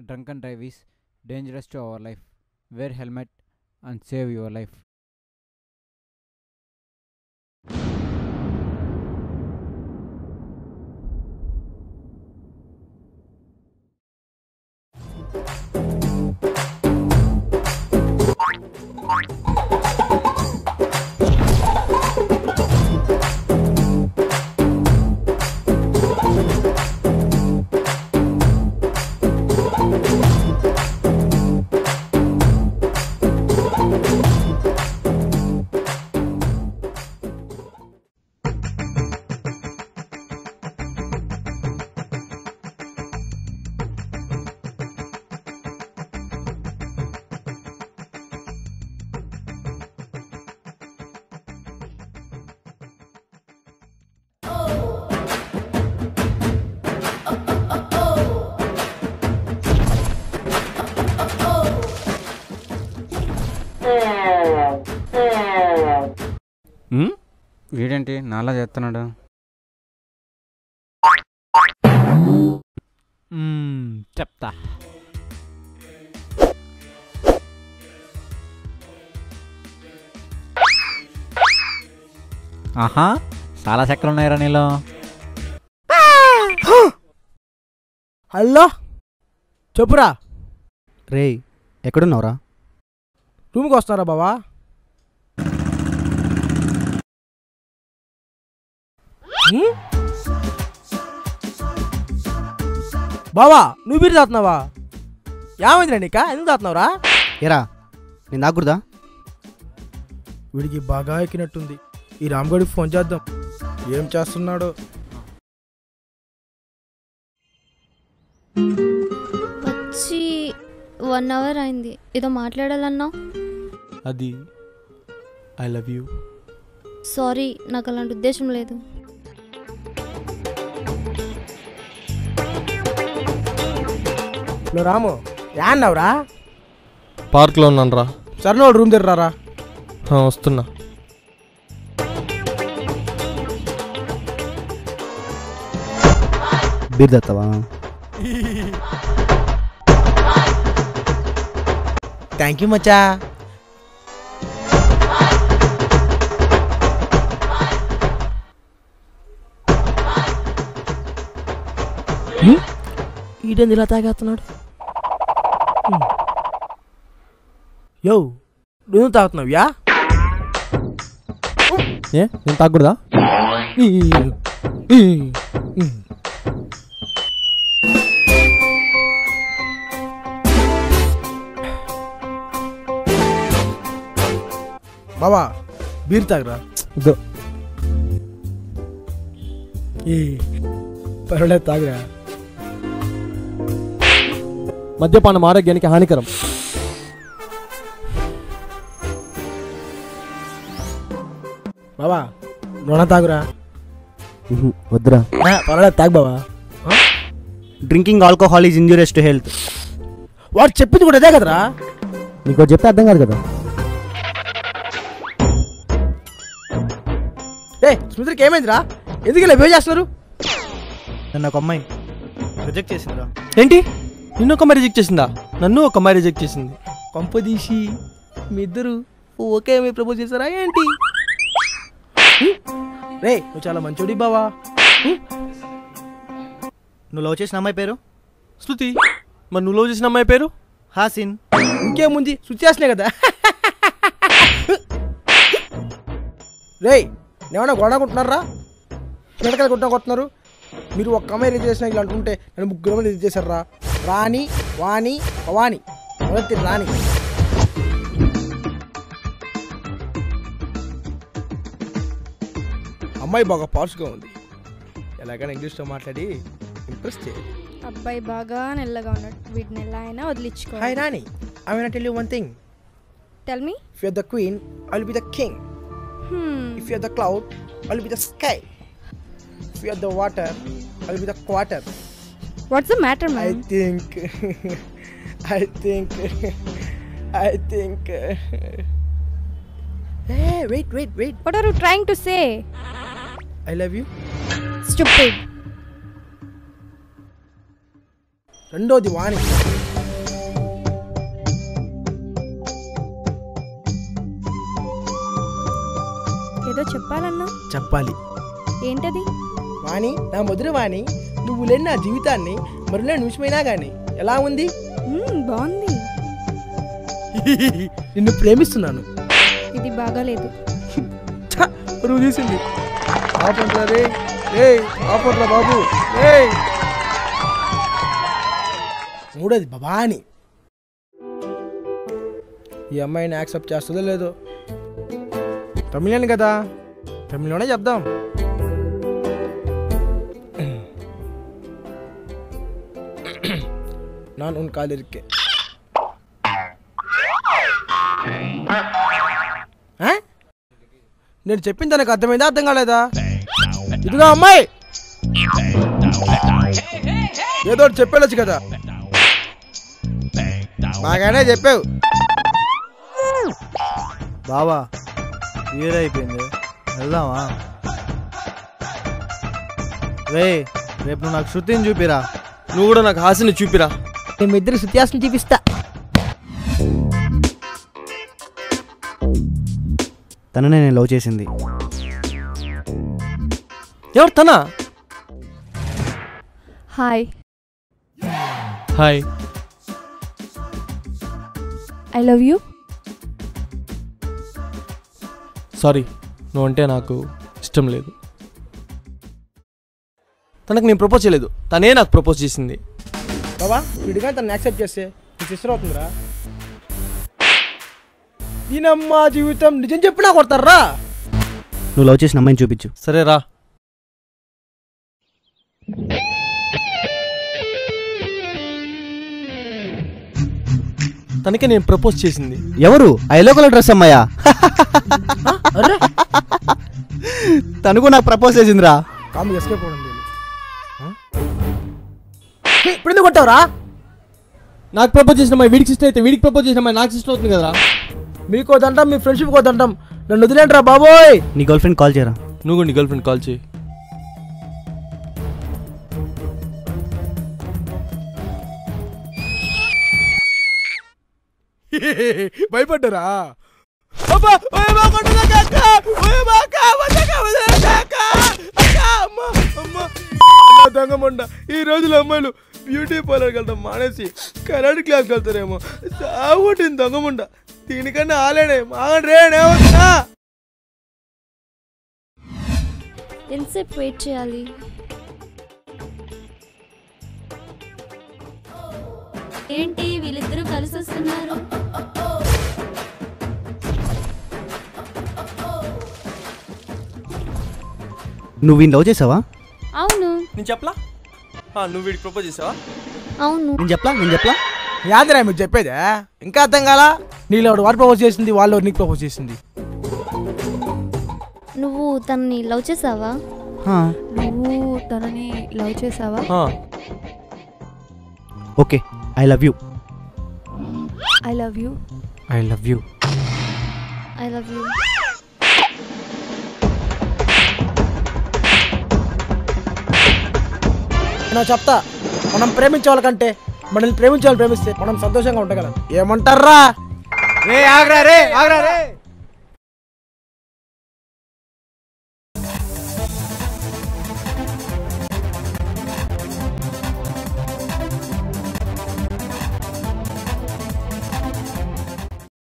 drunken drive is dangerous to our life. Wear helmet and save your life. వీడేంటి నాలా చేస్తున్నాడు? చెప్తా. ఆహా, చాలా చెక్కలు ఉన్నాయిరా నీలో. హలో, చెప్పురా. రే, ఎక్కడున్నావురా? రూమ్కి వస్తున్నారా బావా? బావా, నువ్వు బీరు తాగుతున్నావా? ఏమైందిరా నీకా? ఎందుకు తాగుతున్నావురా? ఏరా, నేను తాగుదా? వీడికి బాగా ఎక్కినట్టుంది. ఈ రామ్గడికి ఫోన్ చేద్దాం, ఏం చేస్తున్నాడో. వచ్చి 1 hour అయింది. ఏదో మాట్లాడాలన్నా. అది ఐ లవ్ యూ. సారీ, నాకు అలాంటి ఉద్దేశం లేదు. రాము, యాన్నవరా? పార్క్లో ఉన్నాను రా. సరే, నువ్వు రూమ్ దగ్గర. వస్తున్నా. బీర్ తెస్తావా? థ్యాంక్ యూ మచ్చా. ఈడేంది ఇలా తాగేస్తున్నాడు? యో, నువ్వు తాగుతున్నావు? యా, నేను తాగకూడదా? బాబా, బీర్ తాగరా. పర్వాలేదు, తాగరా. మద్యపానం ఆరోగ్యానికి హానికరం. బాబా, నూనె తాగురా. వద్దురా. పర్వాలేదు, తాగు బాబా. Drinking alcohol is injurious to health. వాడు చెప్పింది కూడా అదే కదరా. నీకు చెప్తే అర్థం కాదు కదా. స్మిత్రికి ఏమైందిరా? ఎందుకు ఇలా బిహేవ్ చేస్తున్నారు? నన్ను ఒక అమ్మాయి రిజెక్ట్ చేసిందిరా. ఏంటి? నిన్ను ఒక అమ్మాయి రిజెక్ట్ చేసిందా? నన్ను ఒక అమ్మాయి రిజెక్ట్ చేసింది. పంపదీసి మీ ఇద్దరు ఓకే మీ ప్రపోజ్ చేశారా ఏంటి? రే, నువ్వు చాలా మంచోడి బావా. నువ్వు లవ్ చేసిన అమ్మాయి పేరు? శృతి. మరి నువ్వు లవ్ చేసిన అమ్మాయి పేరు? హాసిన్. ఇంకేముంది, శృతి కదా. రే, నేమన్నా గొడవకుంటున్నారా? పిల్లకాయలు కొట్టుకుంటున్నారు. మీరు ఒక్క అమ్మాయి రిజెక్ట్ చేసినా ఇలా అంటుంటే నేను 3 మంది రిజెక్ట్ చేశారా? రాణి, వాణి, భవాని, మొదటి రాణి. అమ్మాయి బాగా పార్ష్గా ఉంది. ఎలాగైనా ఇంగ్లీష్లో మాట్లాడి ఇంప్రెస్ చేయాలి. అబ్బాయి బాగా నెల్లగా ఉన్నాడు. వీటిని ఎలా అయినా వదిలించుకో. Hi Rani, I will tell you one thing. Tell me. If you're the queen, I'll be the king. If you're the cloud, I'll be the sky. If you're the water, I'll be the quarter. What's the matter, man? I think. Hey, wait. What are you trying to say? I love you. Stupid. రెండోది వాణి. చెప్పాలన్నా? చెప్పాలి. ఏంటది? వాణి, నా మధుర వాణి, నువ్వు లేని నా జీవితాన్ని మరులే నిమిషమైనా కానీ ఎలా ఉంది? బాగుంది. నిన్ను ప్రేమిస్తున్నాను. ఇది బాగాలేదు. పరువు తీసింది. ఆపండ్రా రే, ఆపండ్రా బాబు. మూడోది భవాని. ఈ అమ్మాయిని యాక్సెప్ట్ చేస్తుందో లేదో. తమిళని కదా, తమిళ్లోనే చెప్దాం. நான் உன் கால் இருக்கேன். నేను చెప్పింది తనకు అర్థమైందా, అర్థం కాలేదా? ఇదిగా అమ్మాయి, ఏదో ఒకటి చెప్పేళ్ళొచ్చు కదా. బాగానే చెప్పావు. బావా వీరైపోయింది, వెళ్దామా? రేపు నువ్వు నాకు శృతిని చూపిరా. నువ్వు కూడా నాకు హాసిని చూపిరా. మేమిద్దరు సుత్యాసం చూపిస్తా. తననే నేను లవ్ చేసింది. ఎవరు తనా? Hi. Hi. I love you. Sorry, నువ్వంటే నాకు ఇష్టం లేదు. తనకు నేను ప్రపోజ్ చేయలేదు, తనే నాకు ప్రపోజ్ చేసింది. బాబా వీడిగా తను యాక్సెప్ట్ చేస్తే నీ సిస్టర్ అవుతుందిరా. దీనమ్మా జీవితం నిజం చెప్పినా కొడతారా? నువ్వు లవ్ చేసిన అమ్మాయిని చూపించు. సరే రా. తనకే నేను ప్రపోజ్ చేసింది. ఎవరు? ఆ ఎల్లో కలర్ డ్రెస్ అమ్మాయా? తను నాకు ప్రపోజ్ చేసిందిరా. కాము ఎస్కేప్ అవ్వడం లేదు. ఇప్పుడు ఎందుకు కొట్టావురా? నాకు ప్రపోజ్ చేసిన అమ్మాయి వీడికి సిస్టర్ అయితే వీడికి ప్రపోజ్ చేసిన అమ్మాయి నాకు సిస్టర్ అవుతుంది కదరా. మీకో దండం, మీ ఫ్రెండ్షిప్ కో దండం. నన్ను వదిలేంట్రా బాబోయ్. నీ గర్ల్ ఫ్రెండ్ కాల్ చేయరా. నువ్వు నీ గర్ల్ ఫ్రెండ్ కాల్ చేయి. భయపడ్డారా? దొంగమండ ఈ రోజుల అమ్మాయిలు బ్యూటీ పార్లర్కి వెళ్తాం మానేసి కరాటే క్లాస్కి వెళ్తారేమో. సాగుంటుంది దొంగమండ. దీనికన్నా ఆలేనే మాగండ్రేనేమవుతున్నా. ఎంతసేపు వెయిట్ చేయాలి? ఏంటి వీళ్ళిద్దరూ కలిసి వస్తున్నారు? నువ్వు వీడిని లవ్ చేసావా? అవును. నేను చెప్పలా? నువ్వు వీడికి ప్రపోజ్ చేసావా? అవును. నేను చెప్పలా? యాదరా మీరు చెప్పేదా? ఇంకా అర్థం కాలా? నీళ్ళు వాడు ప్రపోజ్ చేసింది, వాళ్ళు నీకు ప్రపోజ్ చేసింది. నువ్వు తనని లవ్ చేసావా? నువ్వు తనని లవ్ చేసావా? Okay, I love you. I love you. I love you. I love you. నేను చెప్తా, మనం ప్రేమించే వాళ్ళకంటే మనల్ని ప్రేమించే వాళ్ళు ప్రేమిస్తే మనం సంతోషంగా ఉండగలం. ఏమంటారా? ఆగ్రా రే